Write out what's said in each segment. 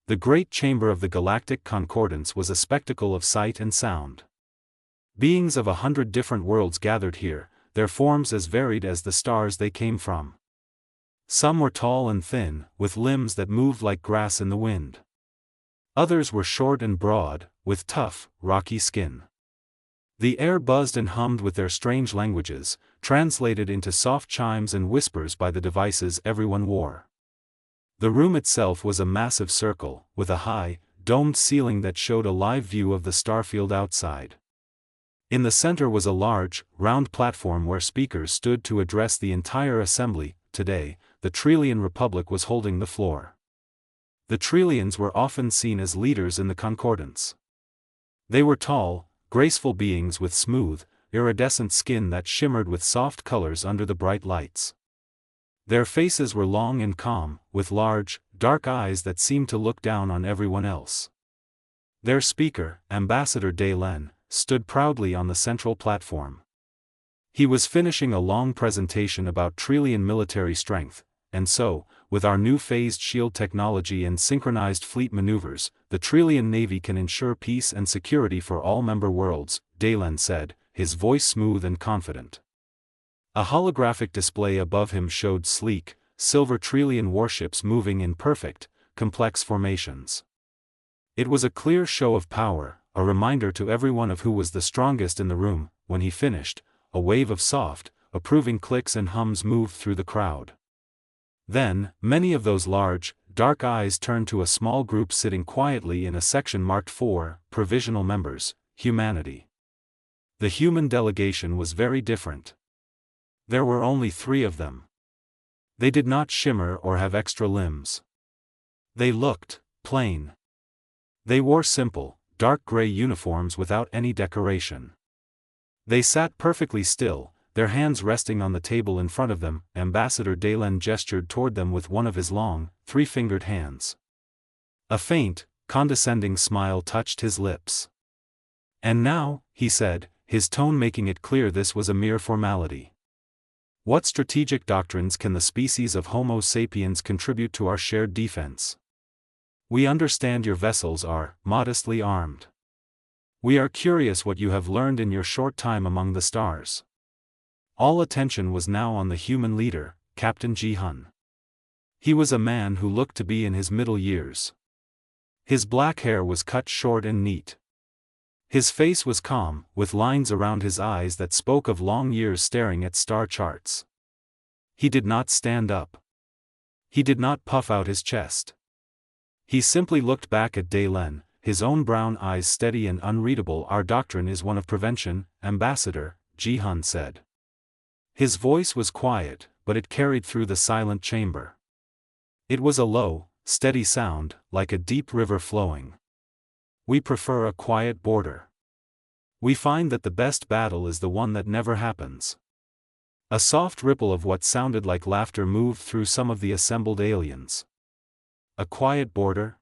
The great chamber of the galactic concordance was a spectacle of sight and sound. Beings of 100 different worlds gathered here, their forms as varied as the stars they came from. Some were tall and thin, with limbs that moved like grass in the wind. Others were short and broad, with tough, rocky skin. The air buzzed and hummed with their strange languages, translated into soft chimes and whispers by the devices everyone wore. The room itself was a massive circle, with a high, domed ceiling that showed a live view of the starfield outside. In the center was a large, round platform where speakers stood to address the entire assembly. Today, the Trillian Republic was holding the floor. The Trillians were often seen as leaders in the concordance. They were tall, graceful beings with smooth, iridescent skin that shimmered with soft colors under the bright lights. Their faces were long and calm, with large, dark eyes that seemed to look down on everyone else. Their speaker, Ambassador Dalen, stood proudly on the central platform. He was finishing a long presentation about Trillian military strength, and so, with our new phased shield technology and synchronized fleet maneuvers, the Trillian Navy can ensure peace and security for all member worlds, Dalen said, his voice smooth and confident. A holographic display above him showed sleek, silver Trillian warships moving in perfect, complex formations. It was a clear show of power, a reminder to everyone of who was the strongest in the room. When he finished, a wave of soft, approving clicks and hums moved through the crowd. Then, many of those large, dark eyes turned to a small group sitting quietly in a section marked for provisional members, humanity. The human delegation was very different. There were only 3 of them. They did not shimmer or have extra limbs. They looked plain. They wore simple, dark gray uniforms without any decoration. They sat perfectly still, their hands resting on the table in front of them. Ambassador Dalen gestured toward them with one of his long, 3-fingered hands. A faint, condescending smile touched his lips. "And now," he said, his tone making it clear this was a mere formality. "What strategic doctrines can the species of Homo sapiens contribute to our shared defense? We understand your vessels are modestly armed. We are curious what you have learned in your short time among the stars." All attention was now on the human leader, Captain Ji-hun. He was a man who looked to be in his middle years. His black hair was cut short and neat. His face was calm, with lines around his eyes that spoke of long years staring at star charts. He did not stand up. He did not puff out his chest. He simply looked back at Dalen, his own brown eyes steady and unreadable. "Our doctrine is one of prevention, Ambassador," Ji-hun said. His voice was quiet, but it carried through the silent chamber. It was a low, steady sound, like a deep river flowing. "We prefer a quiet border. We find that the best battle is the one that never happens." A soft ripple of what sounded like laughter moved through some of the assembled aliens. A quiet border?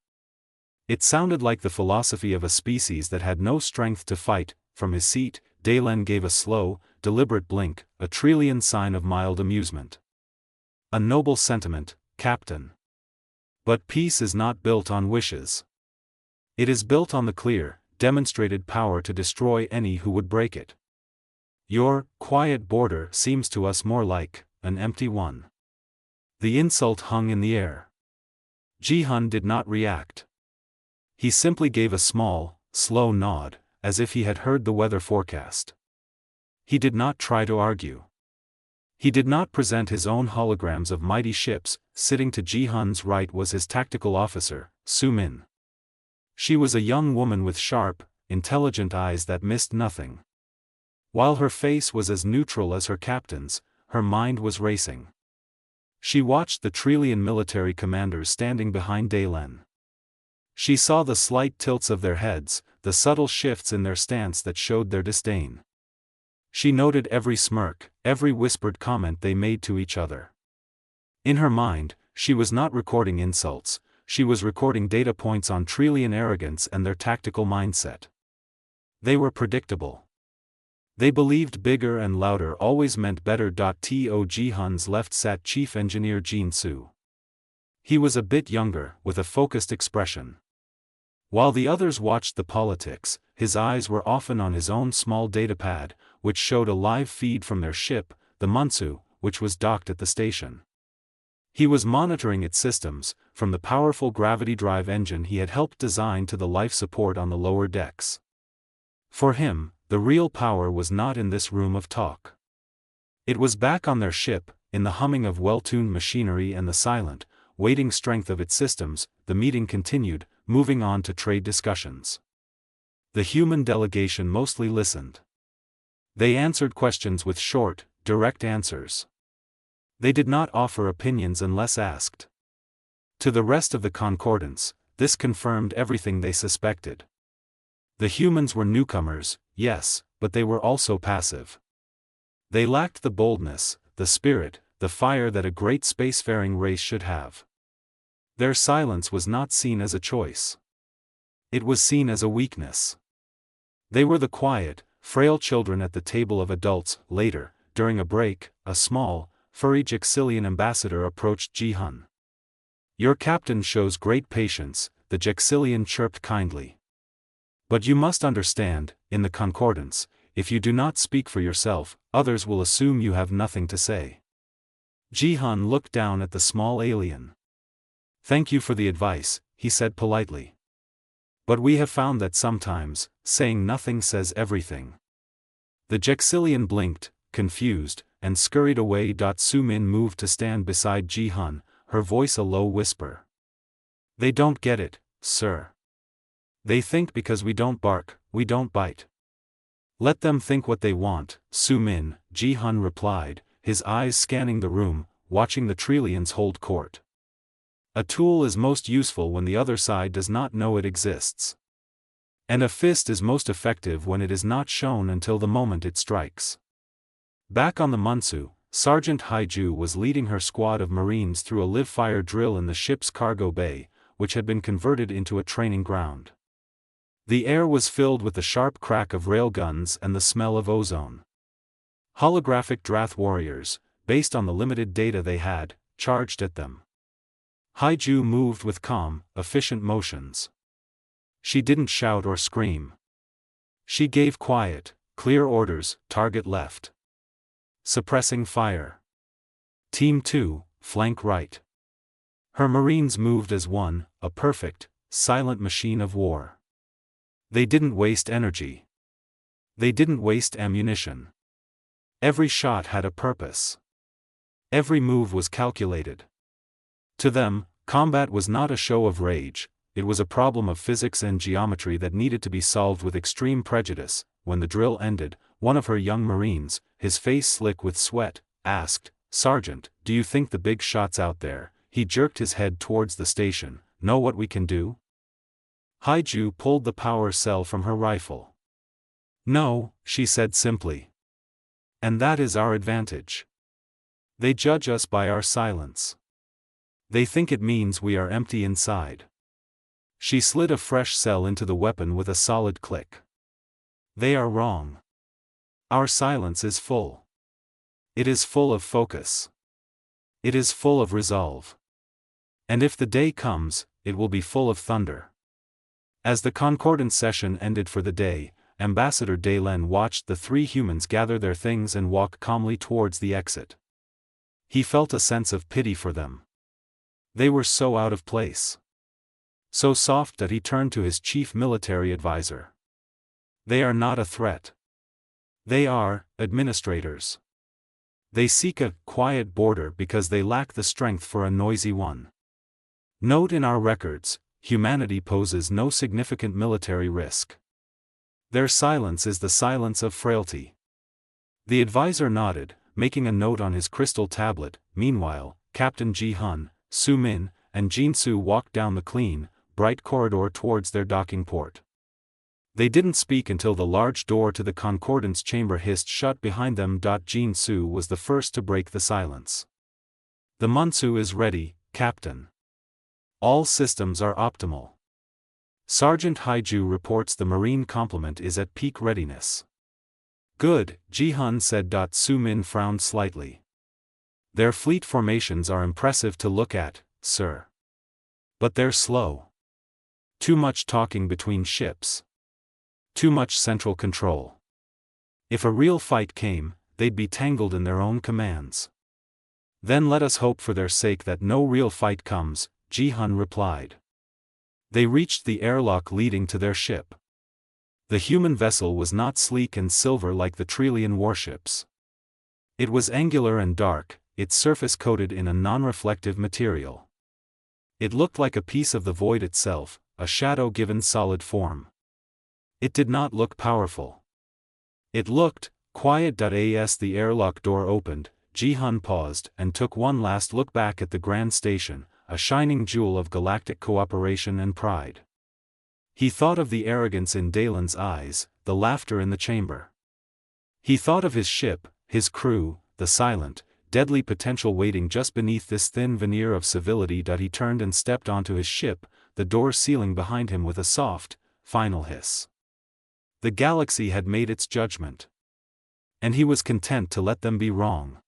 It sounded like the philosophy of a species that had no strength to fight. From his seat, Dalen gave a slow, deliberate blink, a Trillian sign of mild amusement. "A noble sentiment, Captain. But peace is not built on wishes. It is built on the clear, demonstrated power to destroy any who would break it. Your quiet border seems to us more like an empty one." The insult hung in the air. Ji-hun did not react. He simply gave a small, slow nod, as if he had heard the weather forecast. He did not try to argue. He did not present his own holograms of mighty ships. Sitting to Ji-hun's right was his tactical officer, Su-min. She was a young woman with sharp, intelligent eyes that missed nothing. While her face was as neutral as her captain's, her mind was racing. She watched the Trillian military commanders standing behind Dalen. She saw the slight tilts of their heads, the subtle shifts in their stance that showed their disdain. She noted every smirk, every whispered comment they made to each other. In her mind, she was not recording insults, she was recording data points on Trillian arrogance and their tactical mindset. They were predictable. They believed bigger and louder always meant better. To Ji-hun's left sat Chief Engineer Jin Soo. He was a bit younger, with a focused expression. While the others watched the politics, his eyes were often on his own small datapad, which showed a live feed from their ship, the Munsu, which was docked at the station. He was monitoring its systems, from the powerful gravity drive engine he had helped design to the life support on the lower decks. For him, the real power was not in this room of talk. It was back on their ship, in the humming of well-tuned machinery and the silent, waiting strength of its systems. The meeting continued, moving on to trade discussions. The human delegation mostly listened. They answered questions with short, direct answers. They did not offer opinions unless asked. To the rest of the concordance, this confirmed everything they suspected. The humans were newcomers, yes, but they were also passive. They lacked the boldness, the spirit, the fire that a great spacefaring race should have. Their silence was not seen as a choice. It was seen as a weakness. They were the quiet, frail children at the table of adults. Later, during a break, a small, furry Jaxilian ambassador approached Ji-hun. "Your captain shows great patience," the Jaxilian chirped kindly. "But you must understand, in the concordance, if you do not speak for yourself, others will assume you have nothing to say." Ji-hun looked down at the small alien. "Thank you for the advice," he said politely. "But we have found that sometimes, saying nothing says everything." The Jaxilian blinked, confused, and scurried away. Su-min moved to stand beside Ji-hun, her voice a low whisper. "They don't get it, sir. They think because we don't bark, we don't bite." "Let them think what they want, Su-min," Ji-hun replied, his eyes scanning the room, watching the Trillians hold court. "A tool is most useful when the other side does not know it exists. And a fist is most effective when it is not shown until the moment it strikes." Back on the Munsu, Sergeant Haiju was leading her squad of Marines through a live-fire drill in the ship's cargo bay, which had been converted into a training ground. The air was filled with the sharp crack of railguns and the smell of ozone. Holographic Drath warriors, based on the limited data they had, charged at them. Haiju moved with calm, efficient motions. She didn't shout or scream. She gave quiet, clear orders: target left. Suppressing fire. Team 2, flank right. Her Marines moved as one, a perfect, silent machine of war. They didn't waste energy. They didn't waste ammunition. Every shot had a purpose. Every move was calculated. To them, combat was not a show of rage, it was a problem of physics and geometry that needed to be solved with extreme prejudice. When the drill ended, one of her young Marines, his face slick with sweat, asked, "Sergeant, do you think the big shots out there," he jerked his head towards the station, "know what we can do?" Haiju pulled the power cell from her rifle. "No," she said simply. "And that is our advantage. They judge us by our silence. They think it means we are empty inside." She slid a fresh cell into the weapon with a solid click. "They are wrong. Our silence is full. It is full of focus. It is full of resolve. And if the day comes, it will be full of thunder." As the concordance session ended for the day, Ambassador Dalen watched the three humans gather their things and walk calmly towards the exit. He felt a sense of pity for them. They were so out of place. So soft that he turned to his chief military advisor. "They are not a threat. They are administrators. They seek a quiet border because they lack the strength for a noisy one. Note in our records, humanity poses no significant military risk. Their silence is the silence of frailty." The advisor nodded, making a note on his crystal tablet. Meanwhile, Captain Ji-hun, Su-min, and Jin-Soo walked down the clean, bright corridor towards their docking port. They didn't speak until the large door to the concordance chamber hissed shut behind them. Jin-Soo was the first to break the silence. "The Munsu is ready, Captain. All systems are optimal. Sergeant Haiju reports the Marine complement is at peak readiness." "Good," Ji-hun said. Su-min frowned slightly. "Their fleet formations are impressive to look at, sir. But they're slow. Too much talking between ships. Too much central control. If a real fight came, they'd be tangled in their own commands. Then let us hope for their sake that no real fight comes, Ji-hun replied. They reached the airlock leading to their ship. The human vessel was not sleek and silver like the Trillian warships. It was angular and dark, its surface coated in a non-reflective material. It looked like a piece of the void itself, a shadow given solid form. It did not look powerful. It looked quiet. As the airlock door opened, Ji-hun paused and took one last look back at the Grand Station, a shining jewel of galactic cooperation and pride. He thought of the arrogance in Dalen's eyes, the laughter in the chamber. He thought of his ship, his crew, the silent, deadly potential waiting just beneath this thin veneer of civility. He turned and stepped onto his ship, the door sealing behind him with a soft, final hiss. The galaxy had made its judgment. And he was content to let them be wrong.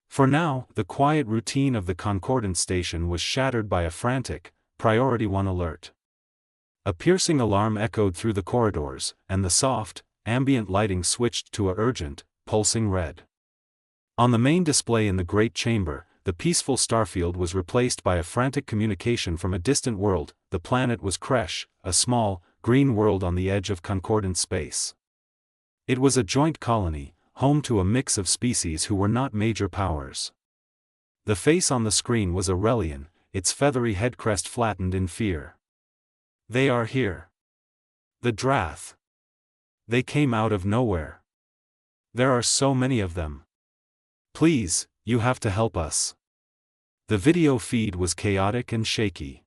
For now, the quiet routine of the Concordance station was shattered by a frantic, Priority 1 alert. A piercing alarm echoed through the corridors, and the soft, ambient lighting switched to a urgent, pulsing red. On the main display in the great chamber, the peaceful starfield was replaced by a frantic communication from a distant world. The planet was Kresh, a small, green world on the edge of Concordance space. It was a joint colony, home to a mix of species who were not major powers. The face on the screen was Aurelian, its feathery headcrest flattened in fear. They are here. The Drath. They came out of nowhere. There are so many of them. Please, you have to help us. The video feed was chaotic and shaky.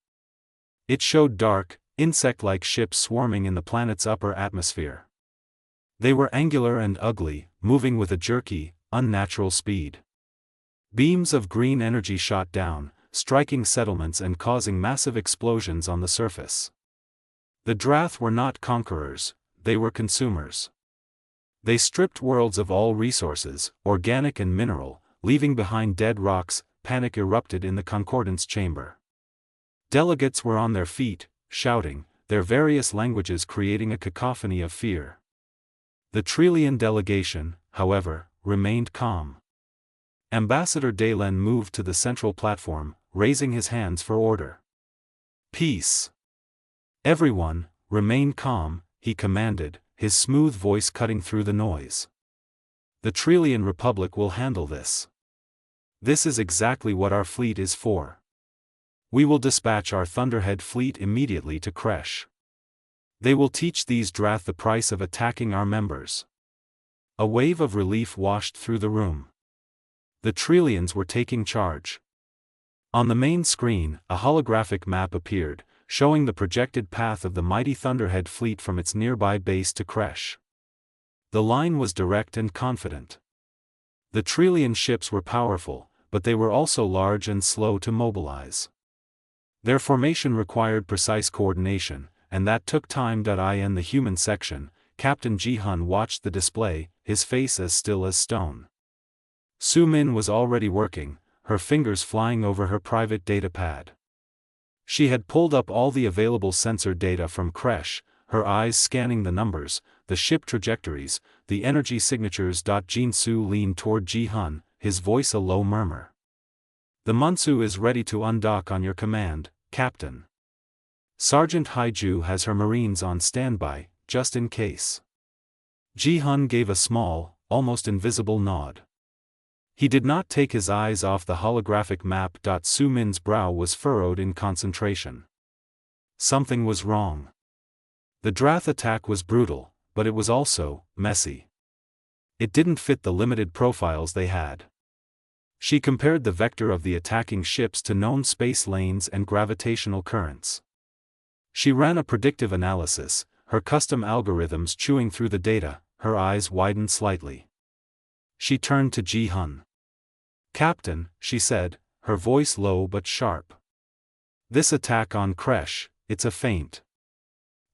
It showed dark, insect-like ships swarming in the planet's upper atmosphere. They were angular and ugly, moving with a jerky, unnatural speed. Beams of green energy shot down, striking settlements and causing massive explosions on the surface. The Drath were not conquerors, they were consumers. They stripped worlds of all resources, organic and mineral, leaving behind dead rocks. Panic erupted in the Concordance chamber. Delegates were on their feet, shouting, their various languages creating a cacophony of fear. The Trillian delegation, however, remained calm. Ambassador Dalen moved to the central platform, raising his hands for order. Peace. Everyone, remain calm, he commanded, his smooth voice cutting through the noise. The Trillian Republic will handle this. This is exactly what our fleet is for. We will dispatch our Thunderhead fleet immediately to Kresh. They will teach these Drath the price of attacking our members. A wave of relief washed through the room. The Trillians were taking charge. On the main screen, a holographic map appeared, showing the projected path of the mighty Thunderhead fleet from its nearby base to Kresh. The line was direct and confident. The Trillian ships were powerful, but they were also large and slow to mobilize. Their formation required precise coordination, and that took time. In the human section, Captain Ji-hun watched the display, his face as still as stone. Su-min was already working, her fingers flying over her private data pad. She had pulled up all the available sensor data from Kresh, her eyes scanning the numbers, the ship trajectories, the energy signatures. Jin-su leaned toward Ji-hun, his voice a low murmur. The Munsu is ready to undock on your command, Captain. Sergeant Haiju has her Marines on standby, just in case. Ji-hun gave a small, almost invisible nod. He did not take his eyes off the holographic map. Su-min's brow was furrowed in concentration. Something was wrong. The Drath attack was brutal, but it was also messy. It didn't fit the limited profiles they had. She compared the vector of the attacking ships to known space lanes and gravitational currents. She ran a predictive analysis, her custom algorithms chewing through the data. Her eyes widened slightly. She turned to Ji-hun. Captain, she said, her voice low but sharp. This attack on Kresh, it's a feint.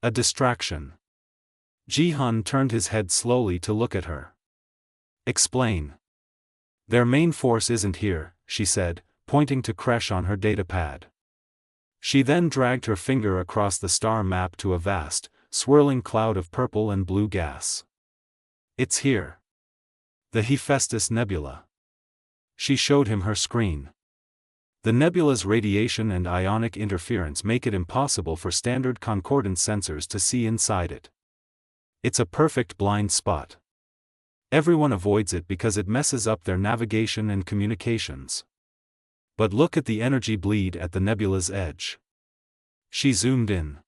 A distraction. Ji-hun turned his head slowly to look at her. Explain. Their main force isn't here, she said, pointing to Kresh on her datapad. She then dragged her finger across the star map to a vast, swirling cloud of purple and blue gas. It's here. The Hephaestus Nebula. She showed him her screen. The nebula's radiation and ionic interference make it impossible for standard concordance sensors to see inside it. It's a perfect blind spot. Everyone avoids it because it messes up their navigation and communications. But look at the energy bleed at the nebula's edge. She zoomed in.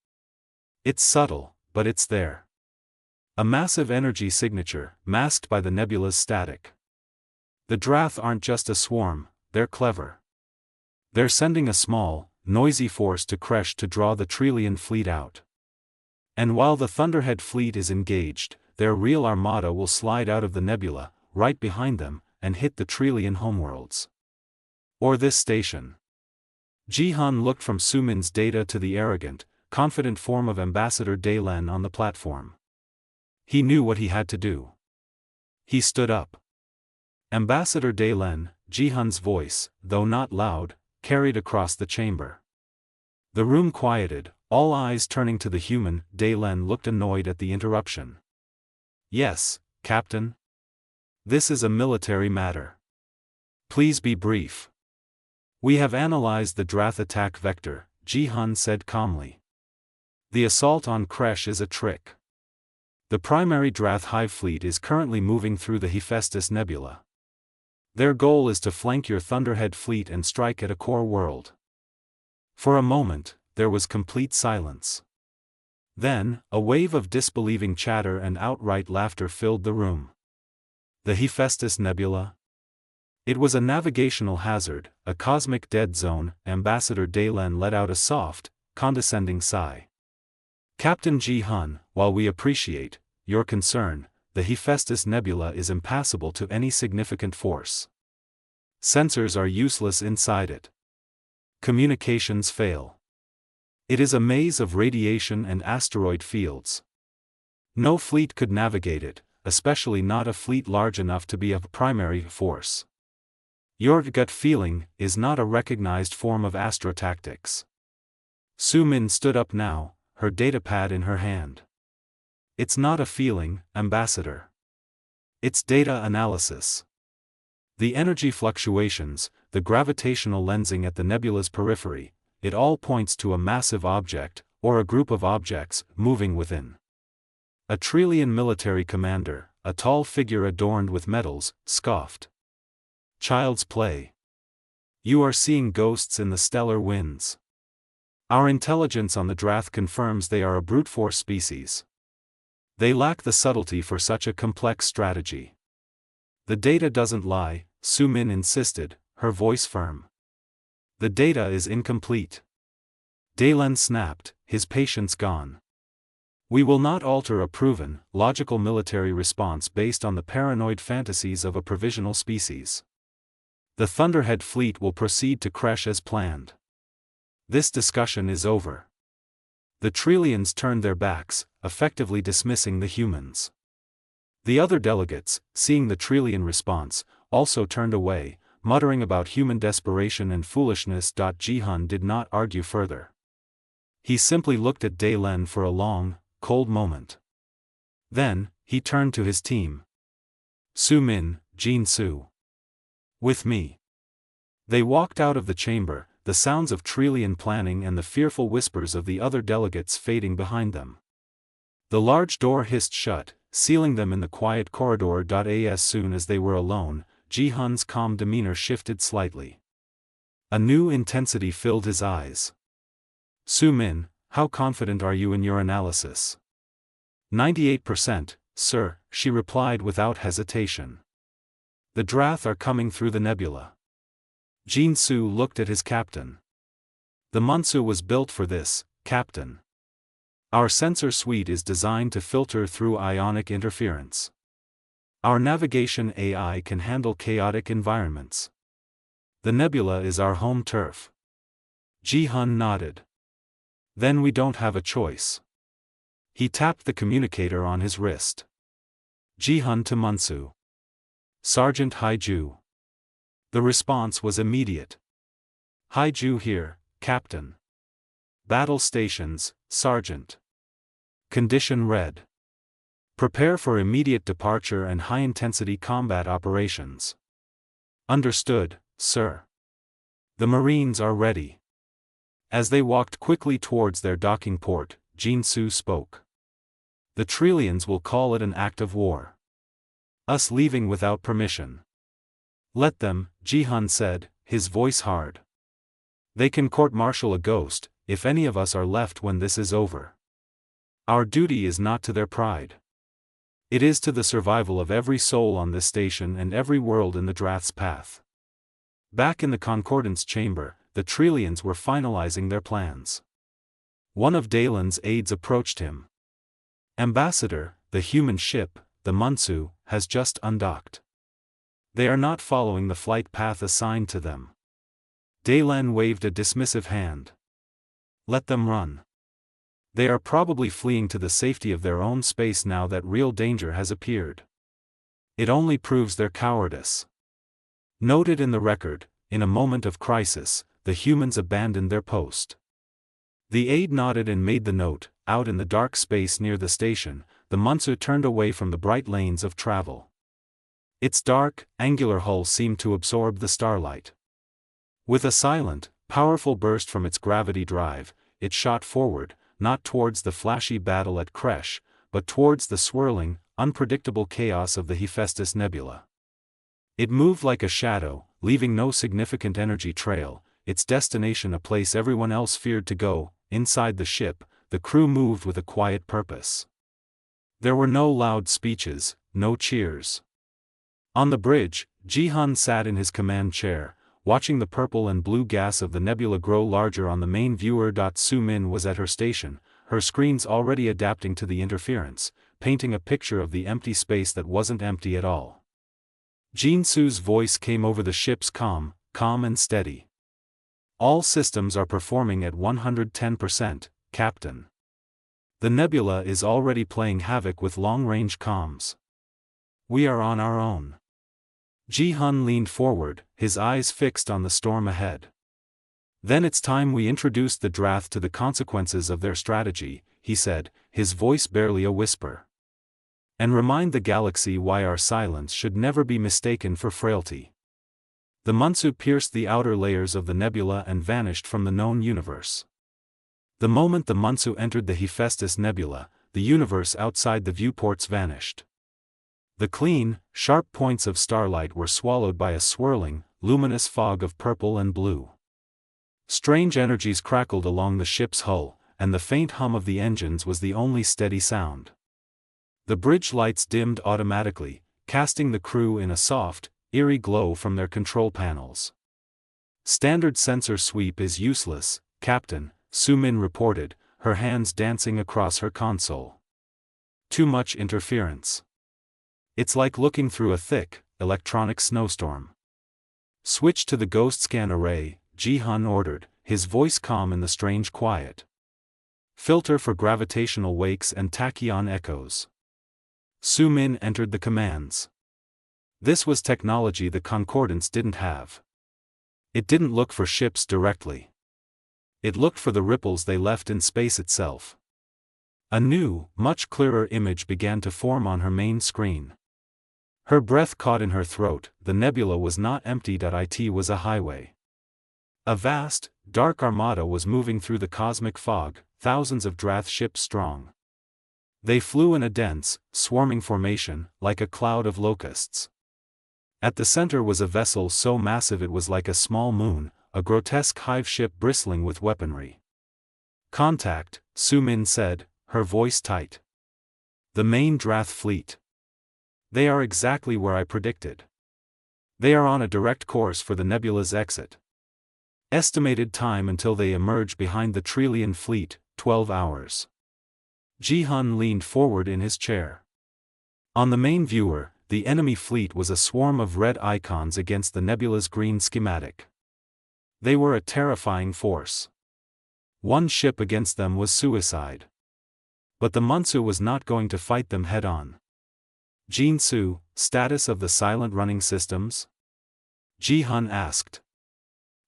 It's subtle, but it's there. A massive energy signature, masked by the nebula's static. The Drath aren't just a swarm, they're clever. They're sending a small, noisy force to Kresh to draw the Trillian fleet out. And while the Thunderhead fleet is engaged, their real armada will slide out of the nebula, right behind them, and hit the Trillian homeworlds. Or this station. Jihan looked from Sumin's data to the arrogant, confident form of Ambassador Daylen on the platform. He knew what he had to do. He stood up. Ambassador Daylen, Jihan's voice, though not loud, carried across the chamber. The room quieted, all eyes turning to the human. Daylen looked annoyed at the interruption. Yes, Captain. This is a military matter. Please be brief. We have analyzed the Drath attack vector, Jihan said calmly. The assault on Kresh is a trick. The primary Drath hive fleet is currently moving through the Hephaestus Nebula. Their goal is to flank your Thunderhead fleet and strike at a core world. For a moment, there was complete silence. Then, a wave of disbelieving chatter and outright laughter filled the room. The Hephaestus Nebula? It was a navigational hazard, a cosmic dead zone. Ambassador Daylen let out a soft, condescending sigh. Captain Jihan, while we appreciate your concern, the Hephaestus Nebula is impassable to any significant force. Sensors are useless inside it. Communications fail. It is a maze of radiation and asteroid fields. No fleet could navigate it, especially not a fleet large enough to be a primary force. Your gut feeling is not a recognized form of astrotactics. Sumin stood up now, her datapad in her hand. It's not a feeling, Ambassador. It's data analysis. The energy fluctuations, the gravitational lensing at the nebula's periphery, it all points to a massive object, or a group of objects, moving within. A Trillian military commander, a tall figure adorned with medals, scoffed. Child's play. You are seeing ghosts in the stellar winds. Our intelligence on the Drath confirms they are a brute force species. They lack the subtlety for such a complex strategy. The data doesn't lie, Sumin insisted, her voice firm. The data is incomplete. Daylen snapped, his patience gone. We will not alter a proven, logical military response based on the paranoid fantasies of a provisional species. The Thunderhead fleet will proceed to Kresh as planned. This discussion is over. The Trillians turned their backs, effectively dismissing the humans. The other delegates, seeing the Trillian response, also turned away, muttering about human desperation and foolishness. Jihan did not argue further. He simply looked at Daylen for a long, cold moment. Then, he turned to his team. Sumin, Jin-Su. With me. They walked out of the chamber, the sounds of Trillian planning and the fearful whispers of the other delegates fading behind them. The large door hissed shut, sealing them in the quiet corridor. As soon as they were alone, Jihan's calm demeanor shifted slightly. A new intensity filled his eyes. Sumin, how confident are you in your analysis? 98%, sir, she replied without hesitation. The Drath are coming through the nebula. Jin-Su looked at his captain. The Munsu was built for this, Captain. Our sensor suite is designed to filter through ionic interference. Our navigation AI can handle chaotic environments. The nebula is our home turf. Jihan nodded. Then we don't have a choice. He tapped the communicator on his wrist. Jihan to Munsu. Sergeant Haiju. The response was immediate. Haiju here, Captain. Battle stations, Sergeant. Condition red. Prepare for immediate departure and high-intensity combat operations. Understood, sir. The Marines are ready. As they walked quickly towards their docking port, Jin-Soo spoke. The Trillians will call it an act of war. Us leaving without permission. Let them, Ji-hun said, his voice hard. They can court-martial a ghost, if any of us are left when this is over. Our duty is not to their pride. It is to the survival of every soul on this station and every world in the Drath's path. Back in the Concordance chamber, the Trillians were finalizing their plans. One of Dalen's aides approached him. Ambassador, the human ship, the Munsu, has just undocked. They are not following the flight path assigned to them. Dalen waved a dismissive hand. Let them run. They are probably fleeing to the safety of their own space now that real danger has appeared. It only proves their cowardice. Noted in the record, in a moment of crisis, the humans abandoned their post. The aide nodded and made the note. Out in the dark space near the station, the Munsu turned away from the bright lanes of travel. Its dark, angular hull seemed to absorb the starlight. With a silent, powerful burst from its gravity drive, it shot forward, not towards the flashy battle at Kresh, but towards the swirling, unpredictable chaos of the Hephaestus Nebula. It moved like a shadow, leaving no significant energy trail, its destination a place everyone else feared to go. Inside the ship, the crew moved with a quiet purpose. There were no loud speeches, no cheers. On the bridge, Ji-hun sat in his command chair, watching the purple and blue gas of the nebula grow larger on the main viewer. Su-min was at her station, her screens already adapting to the interference, painting a picture of the empty space that wasn't empty at all. Jin-Soo's voice came over the ship's calm and steady. All systems are performing at 110%, Captain. The nebula is already playing havoc with long-range comms. We are on our own. Ji-hun leaned forward, his eyes fixed on the storm ahead. Then it's time we introduced the Drath to the consequences of their strategy, he said, his voice barely a whisper. And remind the galaxy why our silence should never be mistaken for frailty. The Munsu pierced the outer layers of the nebula and vanished from the known universe. The moment the Munsu entered the Hephaestus Nebula, the universe outside the viewports vanished. The clean, sharp points of starlight were swallowed by a swirling, luminous fog of purple and blue. Strange energies crackled along the ship's hull, and the faint hum of the engines was the only steady sound. The bridge lights dimmed automatically, casting the crew in a soft, eerie glow from their control panels. Standard sensor sweep is useless, Captain, Su-min reported, her hands dancing across her console. Too much interference. It's like looking through a thick, electronic snowstorm. Switch to the ghost scan array, Ji-hun ordered, his voice calm in the strange quiet. Filter for gravitational wakes and tachyon echoes. Su-min entered the commands. This was technology the Concordance didn't have. It didn't look for ships directly. It looked for the ripples they left in space itself. A new, much clearer image began to form on her main screen. Her breath caught in her throat. The nebula was not empty. It was a highway. A vast, dark armada was moving through the cosmic fog, thousands of Drath ships strong. They flew in a dense, swarming formation, like a cloud of locusts. At the center was a vessel so massive it was like a small moon, a grotesque hive ship bristling with weaponry. Contact, Su-min said, her voice tight. The main Drath fleet. They are exactly where I predicted. They are on a direct course for the nebula's exit. Estimated time until they emerge behind the Trillian fleet, 12 hours. Ji-hun leaned forward in his chair. On the main viewer, the enemy fleet was a swarm of red icons against the nebula's green schematic. They were a terrifying force. One ship against them was suicide. But the Munsu was not going to fight them head-on. Jin-Soo, status of the silent running systems? Ji-hun asked.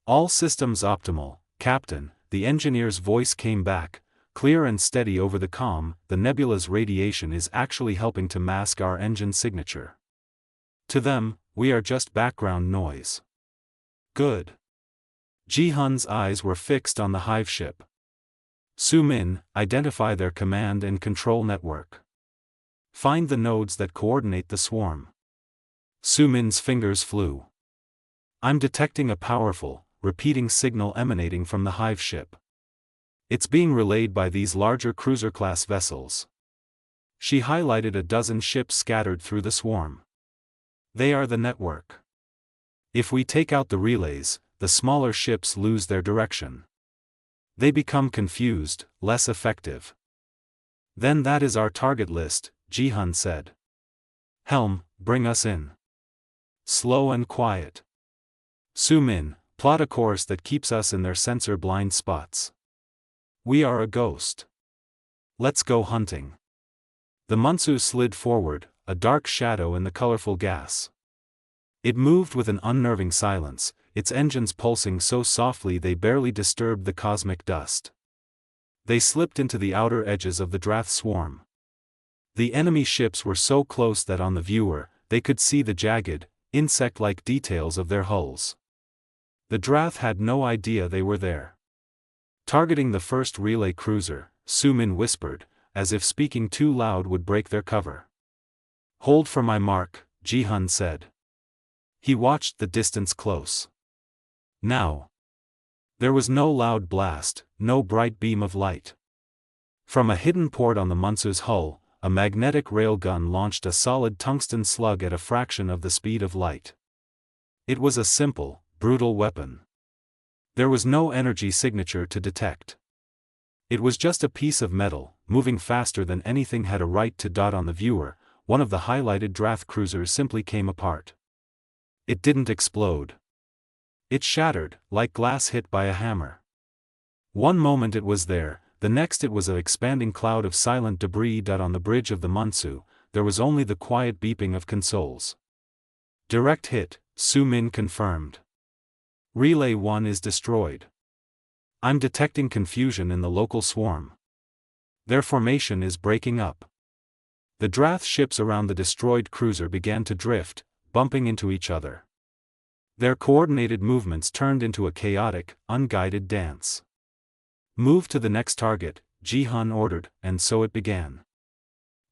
All systems optimal, Captain, the engineer's voice came back, clear and steady over the comm. The nebula's radiation is actually helping to mask our engine signature. To them, we are just background noise. Good. Ji-hun's eyes were fixed on the hive ship. Su-min, identify their command and control network. Find the nodes that coordinate the swarm. Su-min's fingers flew. I'm detecting a powerful, repeating signal emanating from the hive ship. It's being relayed by these larger cruiser-class vessels. She highlighted a dozen ships scattered through the swarm. They are the network. If we take out the relays, the smaller ships lose their direction. They become confused, less effective. Then that is our target list, Ji-hun said. Helm, bring us in. Slow and quiet. Su-min, plot a course that keeps us in their sensor blind spots. We are a ghost. Let's go hunting. The Munsu slid forward, a dark shadow in the colorful gas. It moved with an unnerving silence, its engines pulsing so softly they barely disturbed the cosmic dust. They slipped into the outer edges of the Drath swarm. The enemy ships were so close that on the viewer, they could see the jagged, insect-like details of their hulls. The Drath had no idea they were there. Targeting the first relay cruiser, Su-min whispered, as if speaking too loud would break their cover. Hold for my mark, Ji-hun said. He watched the distance close. Now. There was no loud blast, no bright beam of light. From a hidden port on the Munsu's hull, a magnetic railgun launched a solid tungsten slug at a fraction of the speed of light. It was a simple, brutal weapon. There was no energy signature to detect. It was just a piece of metal, moving faster than anything had a right to. On the viewer, one of the highlighted Drath cruisers simply came apart. It didn't explode. It shattered, like glass hit by a hammer. One moment it was there, the next it was an expanding cloud of silent debris. On the bridge of the Munsu, there was only the quiet beeping of consoles. Direct hit, Su-min confirmed. Relay 1 is destroyed. I'm detecting confusion in the local swarm. Their formation is breaking up. The Drath ships around the destroyed cruiser began to drift, bumping into each other. Their coordinated movements turned into a chaotic, unguided dance. Move to the next target, Ji-hun ordered, and so it began.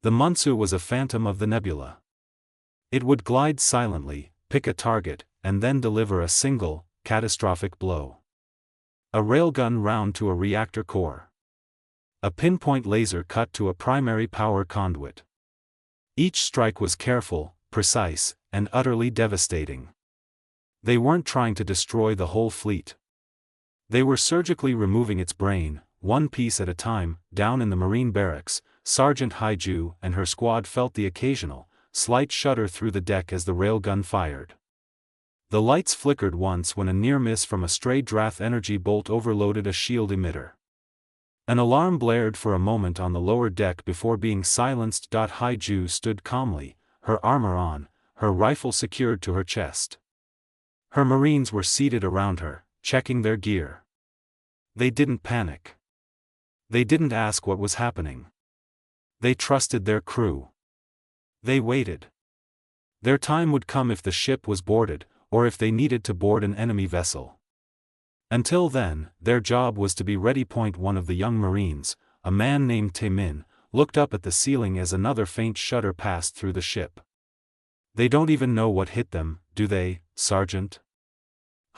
The Munsu was a phantom of the nebula. It would glide silently, pick a target, and then deliver a single, catastrophic blow. A railgun round to a reactor core. A pinpoint laser cut to a primary power conduit. Each strike was careful, precise, and utterly devastating. They weren't trying to destroy the whole fleet. They were surgically removing its brain, one piece at a time. Down in the Marine barracks, Sergeant Haiju and her squad felt the occasional, slight shudder through the deck as the railgun fired. The lights flickered once when a near miss from a stray Drath energy bolt overloaded a shield emitter. An alarm blared for a moment on the lower deck before being silenced. Haiju stood calmly, her armor on, her rifle secured to her chest. Her Marines were seated around her, checking their gear. They didn't panic. They didn't ask what was happening. They trusted their crew. They waited. Their time would come if the ship was boarded, or if they needed to board an enemy vessel. Until then, their job was to be ready. One of the young Marines, a man named Taemin, looked up at the ceiling as another faint shudder passed through the ship. They don't even know what hit them, do they, Sergeant?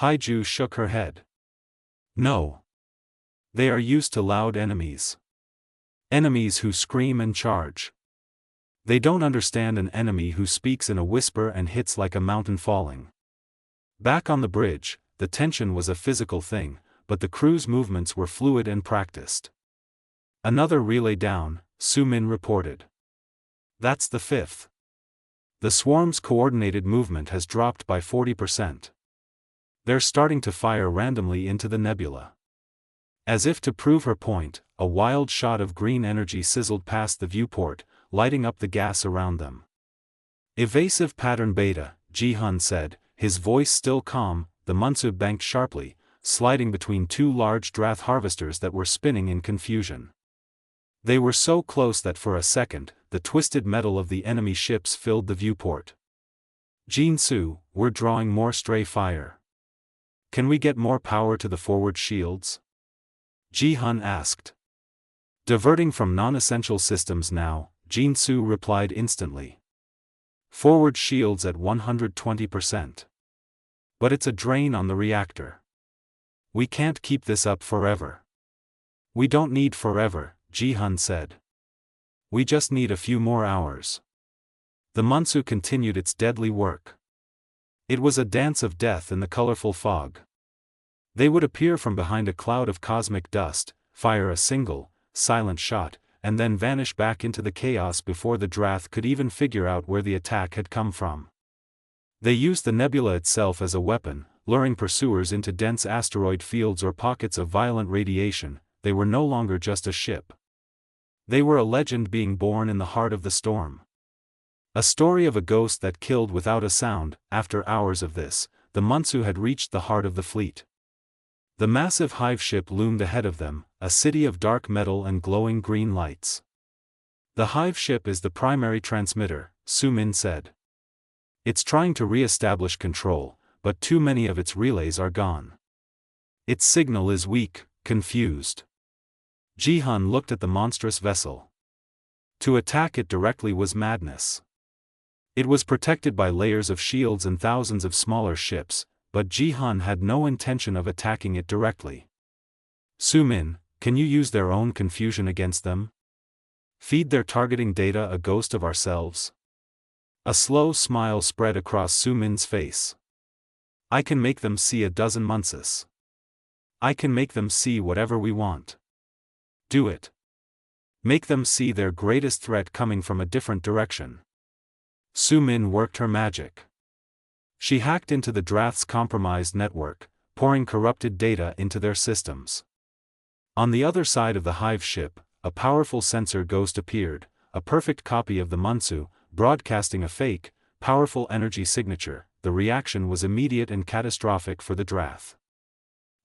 Haiju shook her head. No. They are used to loud enemies. Enemies who scream and charge. They don't understand an enemy who speaks in a whisper and hits like a mountain falling. Back on the bridge, the tension was a physical thing, but the crew's movements were fluid and practiced. Another relay down, Su-min reported. That's the fifth. The swarm's coordinated movement has dropped by 40%. They're starting to fire randomly into the nebula. As if to prove her point, a wild shot of green energy sizzled past the viewport, lighting up the gas around them. Evasive pattern beta, Ji-hun said, his voice still calm. The Munsu banked sharply, sliding between two large Drath harvesters that were spinning in confusion. They were so close that for a second, the twisted metal of the enemy ships filled the viewport. Jin-Soo, we're drawing more stray fire. Can we get more power to the forward shields? Ji-hun asked. Diverting from non-essential systems now, Jin-Soo replied instantly. Forward shields at 120%. But it's a drain on the reactor. We can't keep this up forever. We don't need forever, Ji-hun said. We just need a few more hours. The Munsu continued its deadly work. It was a dance of death in the colorful fog. They would appear from behind a cloud of cosmic dust, fire a single, silent shot, and then vanish back into the chaos before the Drath could even figure out where the attack had come from. They used the nebula itself as a weapon, luring pursuers into dense asteroid fields or pockets of violent radiation. They were no longer just a ship. They were a legend being born in the heart of the storm. A story of a ghost that killed without a sound. After hours of this, the Munsu had reached the heart of the fleet. The massive hive ship loomed ahead of them, a city of dark metal and glowing green lights. The hive ship is the primary transmitter, Su-min said. It's trying to re-establish control, but too many of its relays are gone. Its signal is weak, confused. Ji-hun looked at the monstrous vessel. To attack it directly was madness. It was protected by layers of shields and thousands of smaller ships, but Ji-hun had no intention of attacking it directly. Su-min, can you use their own confusion against them? Feed their targeting data a ghost of ourselves? A slow smile spread across Su-min's face. I can make them see a dozen Munsus. I can make them see whatever we want. Do it. Make them see their greatest threat coming from a different direction. Su-min worked her magic. She hacked into the Drath's compromised network, pouring corrupted data into their systems. On the other side of the hive ship, a powerful sensor ghost appeared, a perfect copy of the Munsu, broadcasting a fake, powerful energy signature. The reaction was immediate and catastrophic for the Drath.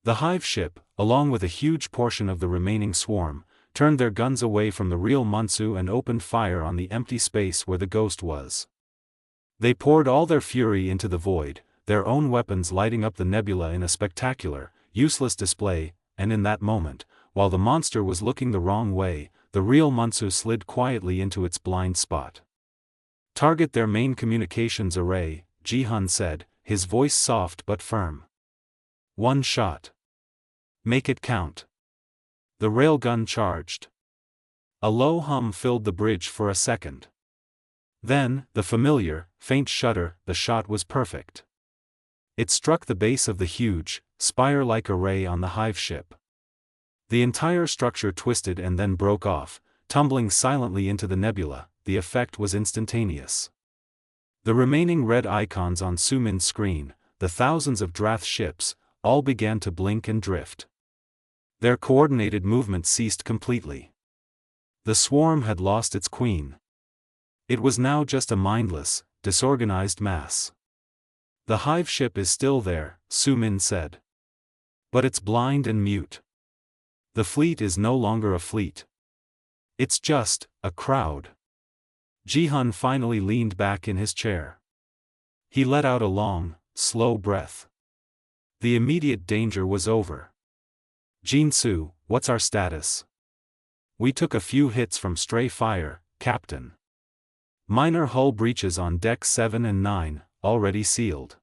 The hive ship, along with a huge portion of the remaining swarm, turned their guns away from the real Munsu and opened fire on the empty space where the ghost was. They poured all their fury into the void, their own weapons lighting up the nebula in a spectacular, useless display, and in that moment, while the monster was looking the wrong way, the real Munsu slid quietly into its blind spot. Target their main communications array, Ji-hun said, his voice soft but firm. One shot. Make it count. The railgun charged. A low hum filled the bridge for a second. Then, the familiar, faint shudder, the shot was perfect. It struck the base of the huge, spire-like array on the hive ship. The entire structure twisted and then broke off, tumbling silently into the nebula. The effect was instantaneous. The remaining red icons on Su-min's screen, the thousands of Drath ships, all began to blink and drift. Their coordinated movement ceased completely. The swarm had lost its queen. It was now just a mindless, disorganized mass. The hive ship is still there, Su-min said. But it's blind and mute. The fleet is no longer a fleet. It's just a crowd. Ji-hun finally leaned back in his chair. He let out a long, slow breath. The immediate danger was over. Jin-Soo, what's our status? We took a few hits from stray fire, Captain. Minor hull breaches on decks 7 and 9, already sealed.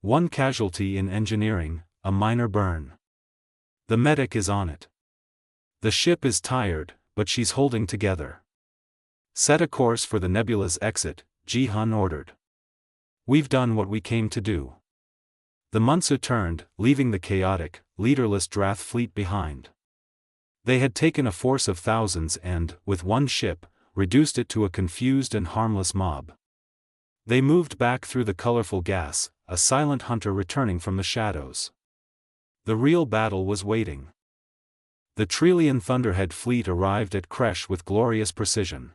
One casualty in engineering, a minor burn. The medic is on it. The ship is tired, but she's holding together. Set a course for the nebula's exit, Ji-hun ordered. We've done what we came to do. The Munsu turned, leaving the chaotic, leaderless Drath fleet behind. They had taken a force of thousands and, with one ship, reduced it to a confused and harmless mob. They moved back through the colorful gas, a silent hunter returning from the shadows. The real battle was waiting. The Trillion Thunderhead fleet arrived at Kresh with glorious precision.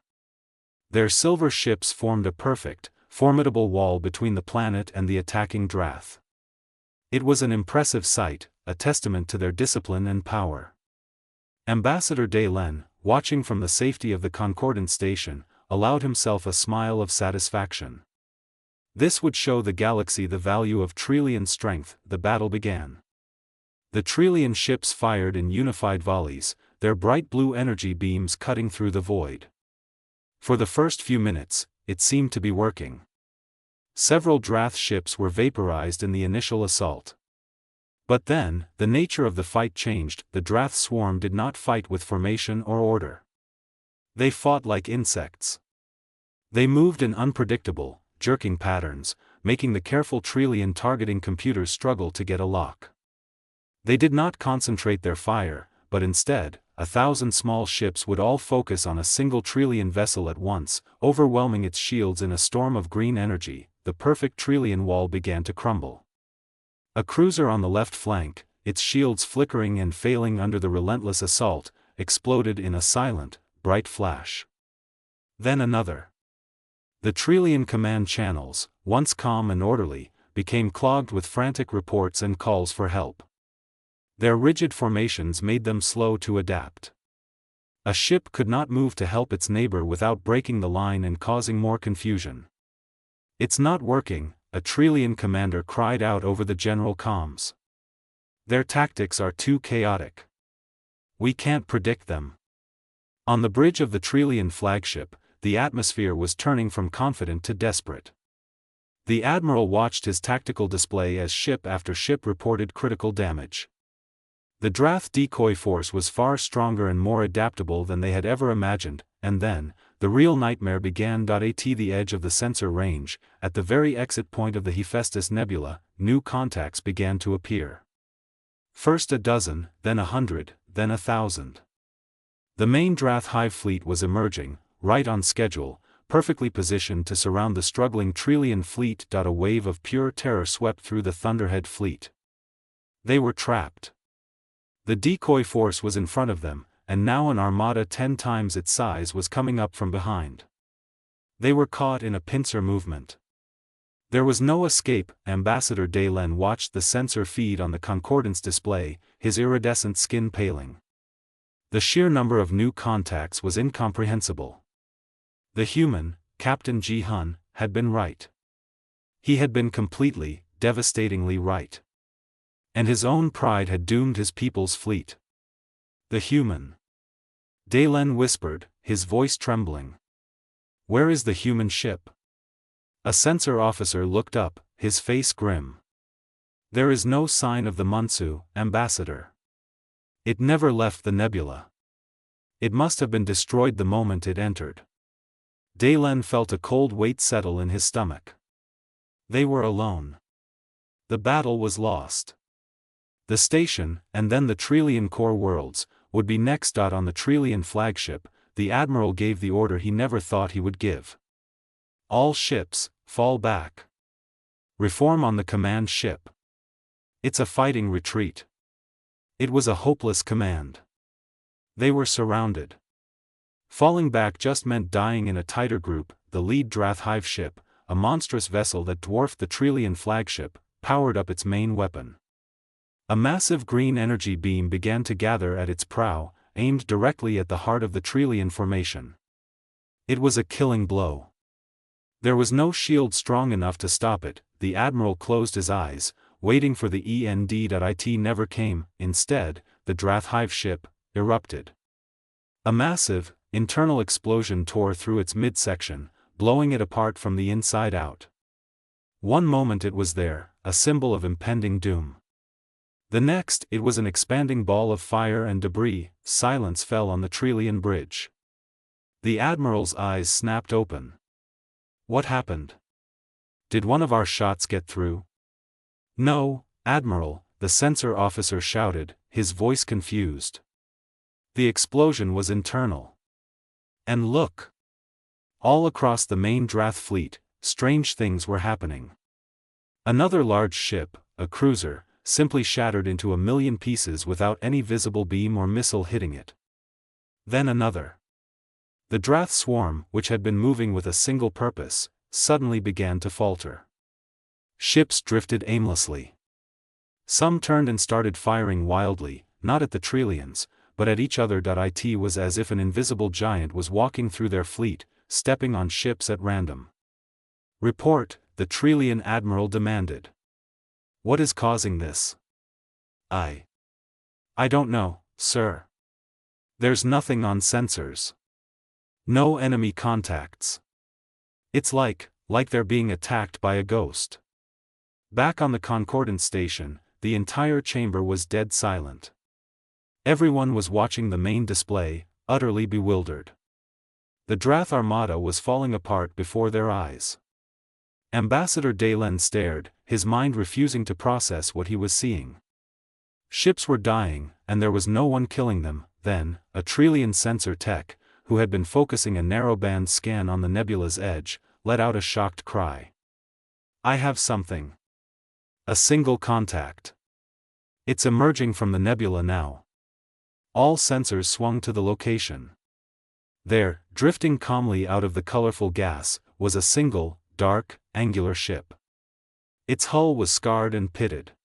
Their silver ships formed a perfect, formidable wall between the planet and the attacking Drath. It was an impressive sight, a testament to their discipline and power. Ambassador Dalen, watching from the safety of the Concordance station, allowed himself a smile of satisfaction. This would show the galaxy the value of Trillian strength. The battle began. The Trillian ships fired in unified volleys, their bright blue energy beams cutting through the void. For the first few minutes, it seemed to be working. Several Drath ships were vaporized in the initial assault. But then, the nature of the fight changed. The Drath swarm did not fight with formation or order. They fought like insects. They moved in unpredictable, jerking patterns, making the careful Trillian targeting computers struggle to get a lock. They did not concentrate their fire, but instead, 1,000 small ships would all focus on a single Trillian vessel at once, overwhelming its shields in a storm of green energy. The perfect Trillian wall began to crumble. A cruiser on the left flank, its shields flickering and failing under the relentless assault, exploded in a silent, bright flash. Then another. The Trillian command channels, once calm and orderly, became clogged with frantic reports and calls for help. Their rigid formations made them slow to adapt. A ship could not move to help its neighbor without breaking the line and causing more confusion. "It's not working," a Trillian commander cried out over the general comms. "Their tactics are too chaotic. We can't predict them." On the bridge of the Trillian flagship, the atmosphere was turning from confident to desperate. The admiral watched his tactical display as ship after ship reported critical damage. The Drath decoy force was far stronger and more adaptable than they had ever imagined, and then, the real nightmare began. At the edge of the sensor range, at the very exit point of the Hephaestus Nebula, new contacts began to appear. First a dozen, then 100, then 1,000. The main Drath hive fleet was emerging, right on schedule, perfectly positioned to surround the struggling Trillian fleet. A wave of pure terror swept through the Thunderhead fleet. They were trapped. The decoy force was in front of them, and now an armada 10 times its size was coming up from behind. They were caught in a pincer movement. There was no escape. Ambassador Dalen watched the sensor feed on the Concordance display, his iridescent skin paling. The sheer number of new contacts was incomprehensible. The human, Captain Ji-hun, had been right. He had been completely, devastatingly right. And his own pride had doomed his people's fleet. The human. Dalen whispered, his voice trembling. "Where is the human ship?" A sensor officer looked up, his face grim. "There is no sign of the Munsu, Ambassador. It never left the nebula. It must have been destroyed the moment it entered." Dalen felt a cold weight settle in his stomach. They were alone. The battle was lost. The station, and then the Trillian core worlds, would be next. On the Trillian flagship, the admiral gave the order he never thought he would give. "All ships, fall back. Reform on the command ship. It's a fighting retreat." It was a hopeless command. They were surrounded. Falling back just meant dying in a tighter group. The lead Drath hive ship, a monstrous vessel that dwarfed the Trillian flagship, powered up its main weapon. A massive green energy beam began to gather at its prow, aimed directly at the heart of the Trillian formation. It was a killing blow. There was no shield strong enough to stop it. The admiral closed his eyes, waiting for the end. It never came. Instead, the Drath hive ship erupted. A massive, internal explosion tore through its midsection, blowing it apart from the inside out. One moment it was there, a symbol of impending doom. The next, it was an expanding ball of fire and debris. Silence fell on the Trillian bridge. The admiral's eyes snapped open. What happened? Did one of our shots get through? "No, Admiral," the sensor officer shouted, his voice confused. The explosion was internal. And look! All across the main Drath fleet, strange things were happening. Another large ship, a cruiser, simply shattered into a million pieces without any visible beam or missile hitting it. Then another. The Drath swarm, which had been moving with a single purpose, suddenly began to falter. Ships drifted aimlessly. Some turned and started firing wildly, not at the Trillians, but at each other. It was as if an invisible giant was walking through their fleet, stepping on ships at random. "Report," the Trillian admiral demanded. "What is causing this?" I don't know, sir. There's nothing on sensors. No enemy contacts. It's like they're being attacked by a ghost." Back on the Concordance station, the entire chamber was dead silent. Everyone was watching the main display, utterly bewildered. The Drath Armada was falling apart before their eyes. Ambassador Dalen stared, his mind refusing to process what he was seeing. Ships were dying, and there was no one killing them. Then, a Trillian sensor tech, who had been focusing a narrowband scan on the nebula's edge, let out a shocked cry. "I have something. A single contact. It's emerging from the nebula now." All sensors swung to the location. There, drifting calmly out of the colorful gas, was a single, dark, angular ship. Its hull was scarred and pitted.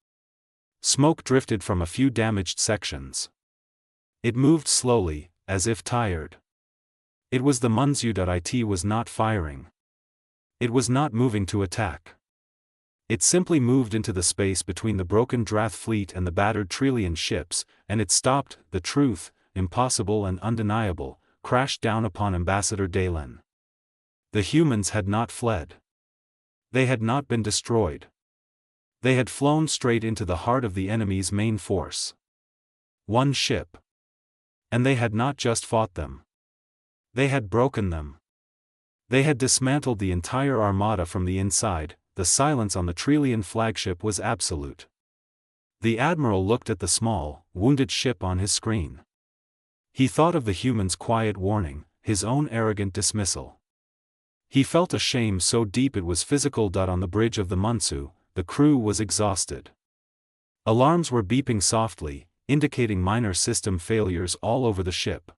Smoke drifted from a few damaged sections. It moved slowly, as if tired. It was the Misjudged. It was not firing. It was not moving to attack. It simply moved into the space between the broken Drath fleet and the battered Trillian ships, and it stopped. The truth, impossible and undeniable, crashed down upon Ambassador Dalen. The humans had not fled. They had not been destroyed. They had flown straight into the heart of the enemy's main force. One ship. And they had not just fought them. They had broken them. They had dismantled the entire armada from the inside. The silence on the Trillian flagship was absolute. The admiral looked at the small, wounded ship on his screen. He thought of the humans' quiet warning, his own arrogant dismissal. He felt a shame so deep it was physical. On the bridge of the Munsu, the crew was exhausted. Alarms were beeping softly, indicating minor system failures all over the ship.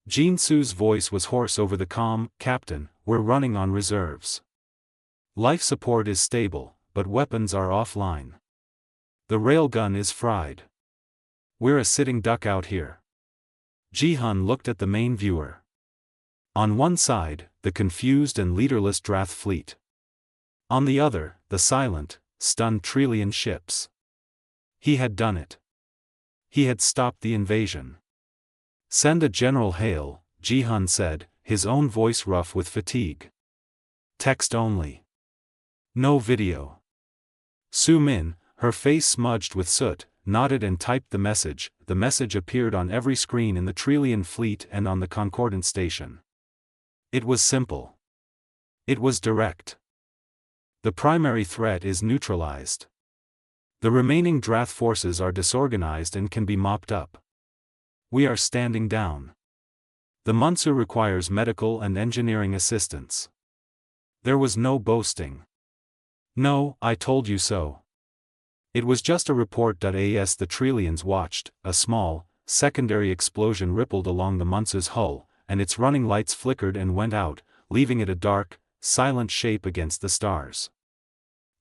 Jin Su's voice was hoarse over the comm. "Captain, we're running on reserves. Life support is stable, but weapons are offline. The railgun is fried. We're a sitting duck out here." Ji-hun looked at the main viewer. On one side, the confused and leaderless Drath fleet. On the other, the silent, stunned Trillian ships. He had done it. He had stopped the invasion. "Send a General Hale," Ji-hun said, his own voice rough with fatigue. "Text only. No video." Su Min, her face smudged with soot, nodded and typed the message. The message appeared on every screen in the Trillian fleet and on the Concordance station. It was simple. It was direct. "The primary threat is neutralized. The remaining Drath forces are disorganized and can be mopped up. We are standing down. The Munsu requires medical and engineering assistance." There was no boasting. "No, I told you so." It was just a report. As the Trillians watched, a small, secondary explosion rippled along the Munsu's hull, and its running lights flickered and went out, leaving it a dark, silent shape against the stars.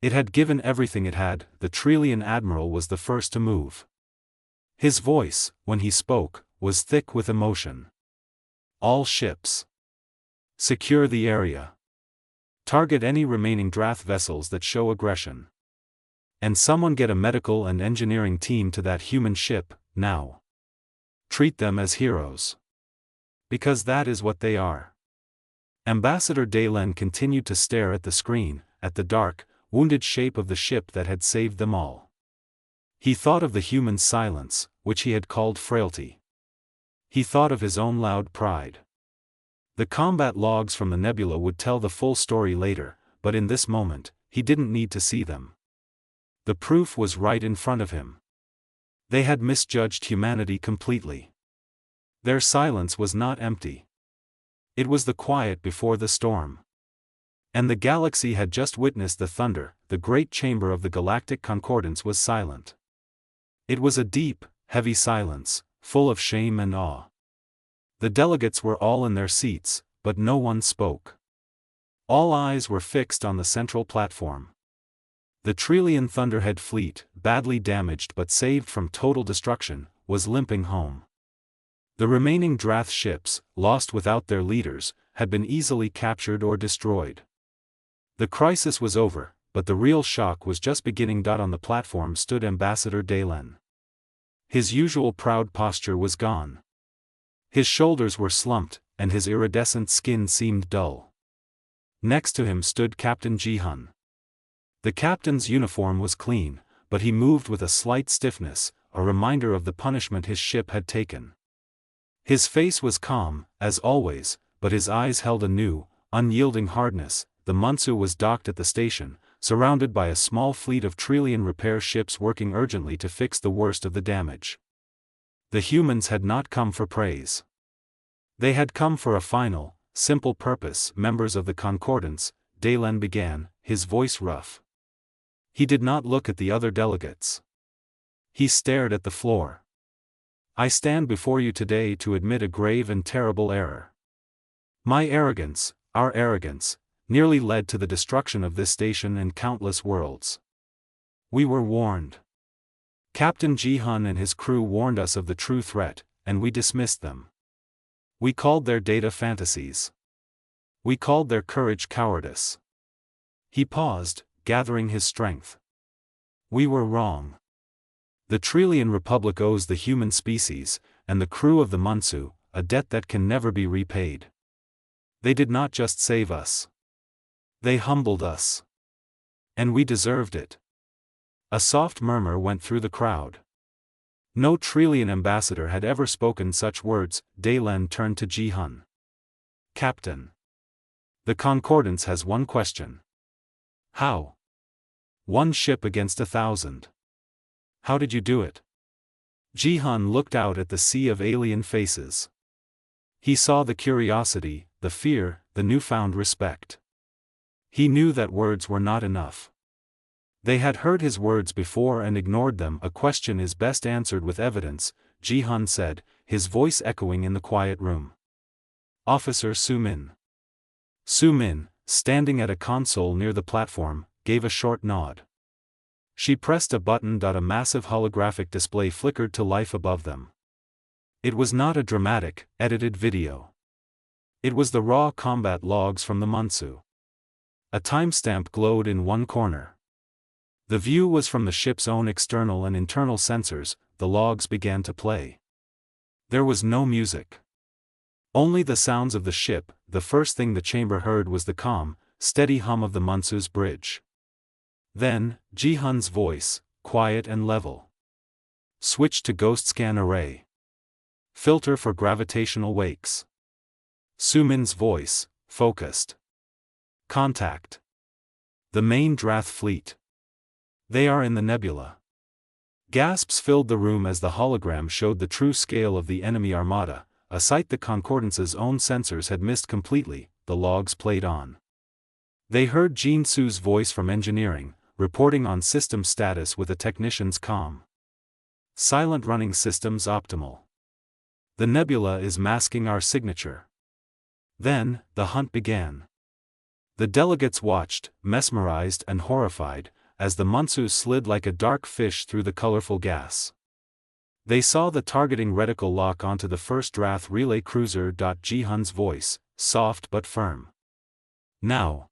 It had given everything it had. The Trillian admiral was the first to move. His voice, when he spoke, was thick with emotion. "All ships. Secure the area. Target any remaining Drath vessels that show aggression. And someone get a medical and engineering team to that human ship, now. Treat them as heroes. Because that is what they are." Ambassador Dalen continued to stare at the screen, at the dark, wounded shape of the ship that had saved them all. He thought of the human silence, which he had called frailty. He thought of his own loud pride. The combat logs from the nebula would tell the full story later, but in this moment, he didn't need to see them. The proof was right in front of him. They had misjudged humanity completely. Their silence was not empty. It was the quiet before the storm. And the galaxy had just witnessed the thunder. The great chamber of the galactic concordance was silent. It was a deep, heavy silence, full of shame and awe. The delegates were all in their seats, but no one spoke. All eyes were fixed on the central platform. The Trillion Thunderhead fleet, badly damaged but saved from total destruction, was limping home. The remaining Drath ships, lost without their leaders, had been easily captured or destroyed. The crisis was over, but the real shock was just beginning. On the platform stood Ambassador Dalen. His usual proud posture was gone. His shoulders were slumped, and his iridescent skin seemed dull. Next to him stood Captain Ji-hun. The captain's uniform was clean, but he moved with a slight stiffness, a reminder of the punishment his ship had taken. His face was calm, as always, but his eyes held a new, unyielding hardness. The Munsu was docked at the station, surrounded by a small fleet of Trillion repair ships working urgently to fix the worst of the damage. The humans had not come for praise. They had come for a final, simple purpose. Members of the Concordance, Dalen began, his voice rough. He did not look at the other delegates. He stared at the floor. I stand before you today to admit a grave and terrible error. My arrogance, our arrogance, nearly led to the destruction of this station and countless worlds. We were warned. Captain Ji-hun and his crew warned us of the true threat, and we dismissed them. We called their data fantasies. We called their courage cowardice. He paused, gathering his strength. We were wrong. The Trillion Republic owes the human species, and the crew of the Munsu, a debt that can never be repaid. They did not just save us. They humbled us. And we deserved it. A soft murmur went through the crowd. No Trillion ambassador had ever spoken such words. Dalen turned to Ji-hun. Captain. The Concordance has one question. How? One ship against 1,000. How did you do it? Ji-hun looked out at the sea of alien faces. He saw the curiosity, the fear, the newfound respect. He knew that words were not enough. They had heard his words before and ignored them. A question is best answered with evidence, Ji-hun said, his voice echoing in the quiet room. Officer Su-min. Su-min, standing at a console near the platform, gave a short nod. She pressed a button. A massive holographic display flickered to life above them. It was not a dramatic, edited video. It was the raw combat logs from the Munsu. A timestamp glowed in one corner. The view was from the ship's own external and internal sensors. The logs began to play. There was no music. Only the sounds of the ship. The first thing the chamber heard was the calm, steady hum of the Munsu's bridge. Then, Ji-hun's voice, quiet and level. Switch to ghost scan array. Filter for gravitational wakes. Su-min's voice, focused. Contact. The main Drath fleet. They are in the nebula. Gasps filled the room as the hologram showed the true scale of the enemy armada, a sight the Concordance's own sensors had missed completely. The logs played on. They heard Jin Su's voice from engineering, reporting on system status with a technician's calm. Silent running systems optimal. The nebula is masking our signature. Then, the hunt began. The delegates watched, mesmerized and horrified, as the Munsu slid like a dark fish through the colorful gas. They saw the targeting reticle lock onto the first Drath relay cruiser. Ji-hun's voice, soft but firm. Now.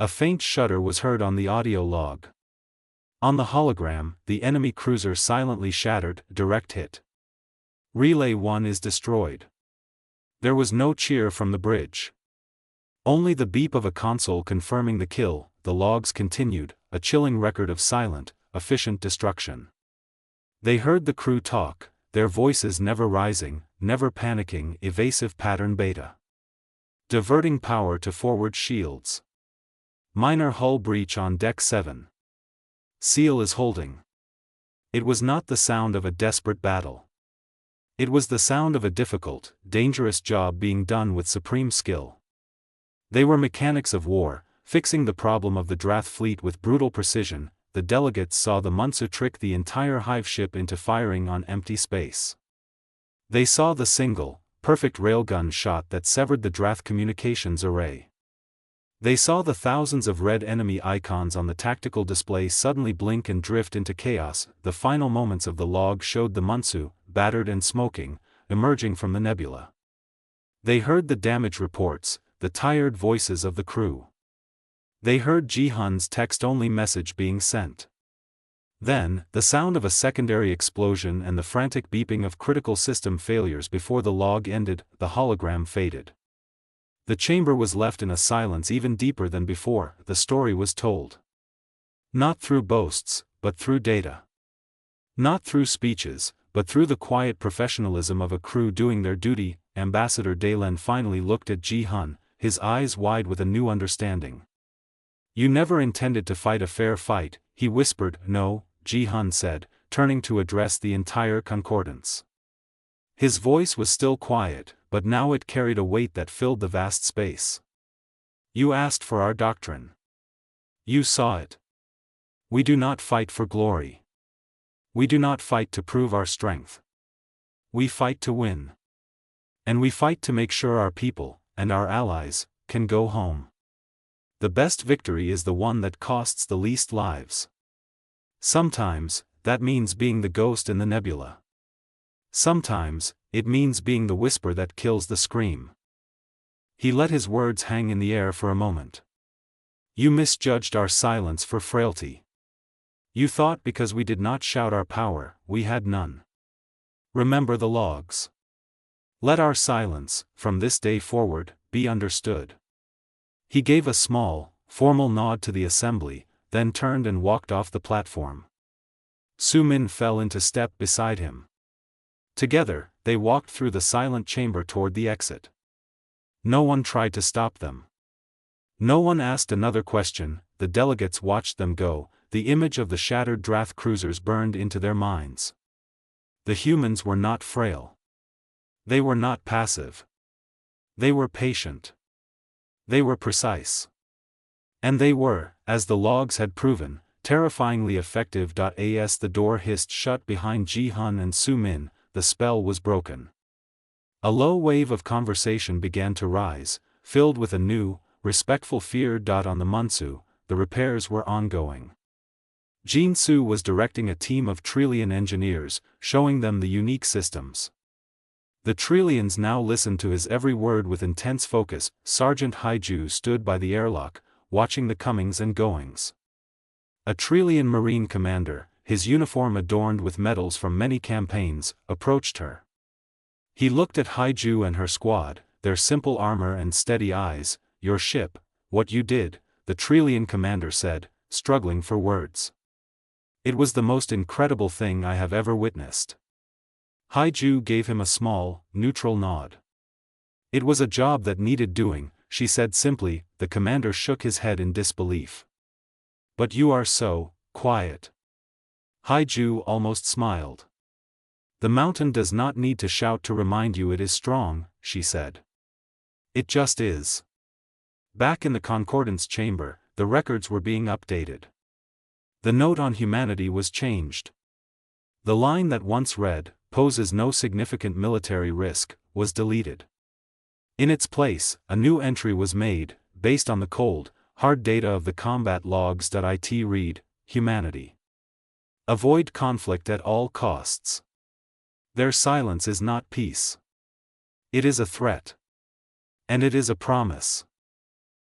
A faint shudder was heard on the audio log. On the hologram, the enemy cruiser silently shattered. Direct hit. Relay 1 is destroyed. There was no cheer from the bridge. Only the beep of a console confirming the kill. The logs continued, a chilling record of silent, efficient destruction. They heard the crew talk, their voices never rising, never panicking. Evasive pattern beta. Diverting power to forward shields. Minor hull breach on deck 7. Seal is holding. It was not the sound of a desperate battle. It was the sound of a difficult, dangerous job being done with supreme skill. They were mechanics of war, fixing the problem of the Drath fleet with brutal precision. The delegates saw the Munsu trick the entire hive ship into firing on empty space. They saw the single, perfect railgun shot that severed the Drath communications array. They saw the thousands of red enemy icons on the tactical display suddenly blink and drift into chaos. The final moments of the log showed the Munsu, battered and smoking, emerging from the nebula. They heard the damage reports, the tired voices of the crew. They heard Ji-hun's text-only message being sent. Then, the sound of a secondary explosion and the frantic beeping of critical system failures. Before the log ended, the hologram faded. The chamber was left in a silence even deeper than before. The story was told. Not through boasts, but through data. Not through speeches, but through the quiet professionalism of a crew doing their duty. Ambassador Dalen finally looked at Ji-hun, his eyes wide with a new understanding. "You never intended to fight a fair fight," he whispered. "No," Ji-hun said, turning to address the entire concordance. His voice was still quiet, but now it carried a weight that filled the vast space. "You asked for our doctrine. You saw it. We do not fight for glory. We do not fight to prove our strength. We fight to win. And we fight to make sure our people, and our allies, can go home. The best victory is the one that costs the least lives. Sometimes, that means being the ghost in the nebula. Sometimes, it means being the whisper that kills the scream." He let his words hang in the air for a moment. "You misjudged our silence for frailty. You thought because we did not shout our power, we had none. Remember the logs. Let our silence, from this day forward, be understood." He gave a small, formal nod to the assembly, then turned and walked off the platform. Su-min fell into step beside him. Together, they walked through the silent chamber toward the exit. No one tried to stop them. No one asked another question. The delegates watched them go. The image of the shattered Drath cruisers burned into their minds. The humans were not frail. They were not passive. They were patient. They were precise. And they were, as the logs had proven, terrifyingly effective. As the door hissed shut behind Ji-hun and Su-min, the spell was broken. A low wave of conversation began to rise, filled with a new, respectful fear. On the Munsu, the repairs were ongoing. Jin-su was directing a team of Trillian engineers, showing them the unique systems. The Trillians now listened to his every word with intense focus. Sergeant Haiju stood by the airlock, watching the comings and goings. A Trillian Marine commander, his uniform adorned with medals from many campaigns, approached her. He looked at Haiju and her squad, their simple armor and steady eyes. "Your ship, what you did," the Trillian commander said, struggling for words. "It was the most incredible thing I have ever witnessed." Haiju gave him a small, neutral nod. "It was a job that needed doing," she said simply. The commander shook his head in disbelief. "But you are so quiet." Haiju almost smiled. "The mountain does not need to shout to remind you it is strong," she said. "It just is." Back in the concordance chamber, the records were being updated. The note on humanity was changed. The line that once read, "poses no significant military risk," was deleted. In its place, a new entry was made, based on the cold, hard data of the combat logs. It read, "Humanity. Avoid conflict at all costs. Their silence is not peace. It is a threat. And it is a promise."